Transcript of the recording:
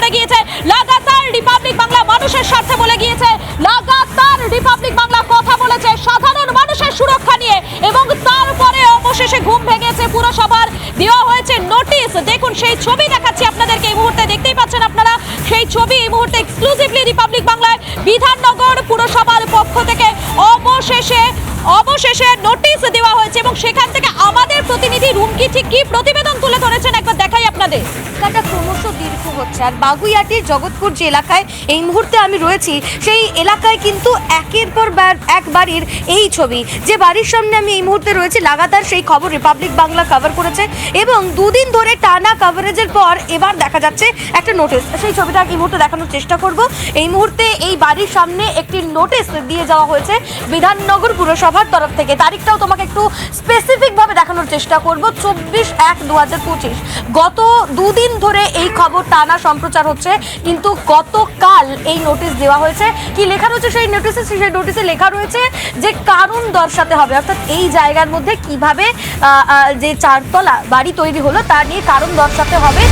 বলে গিয়েছে, লাগাতার রিপাবলিক বাংলা মানুষের স্বার্থে বলে গিয়েছে, লাগাতার রিপাবলিক বাংলা কথা বলেছে সাধারণ মানুষের সুরক্ষা নিয়ে, এবং তারপরে অবশেষে ঘুম ভেঙেছে পুরসভার। দেওয়া হয়েছে নোটিশ। দেখুন সেই ছবি দেখাচ্ছি আপনাদেরকে এই মুহূর্তে, দেখতেই পাচ্ছেন আপনারা সেই ছবি এই মুহূর্তে এক্সক্লুসিভলি রিপাবলিক বাংলায় বিধাননগর পুরসভার পক্ষ থেকে অবশেষে নোটিশ দেওয়া হয়েছে, এবং সেখান থেকে আমাদের প্রতিনিধি রুমকি ঠিক কি প্রতিবেদন তুলে ধরেছেন একবার দেখাই আপনাদের। এলাকাটা ক্রমশ দীর্ঘ হচ্ছে, আর বাগুইআটির জগৎপুর যে এলাকায় এই মুহূর্তে আমি রয়েছি, সেই এলাকায় কিন্তু একের পর এক বাড়ির এই ছবি। যে বাড়ির সামনে আমি এই মুহূর্তে রয়েছি, লাগাতার সেই খবর রিপাবলিক বাংলা কভার করেছে, এবং দুদিন ধরে টানা কভারেজের পর এবার দেখা যাচ্ছে একটা নোটিশ। সেই ছবিটা এই মুহূর্তে দেখানোর চেষ্টা করব। এই মুহূর্তে এই বাড়ির সামনে একটি নোটিশ দিয়ে যাওয়া হয়েছে বিধাননগর পুরসভার তরফ থেকে। তারিখটাও তোমাকে একটু স্পেসিফিকভাবে দেখানোর চেষ্টা করব, 24/1/2025। গত দুদিন ধরে এই খবর টানা সম্প্রচার হচ্ছে, কিন্তু গতকাল এই নোটিশ দেওয়া হয়েছে। কি লেখা রয়েছে সেই নোটিশে লেখা রয়েছে যে কারণ দর্শাতে হবে, অর্থাৎ এই জায়গার মধ্যে কিভাবে যে চারতলা বাড়ি তৈরি হলো তা নিয়ে কারণ দর্শাতে হবে।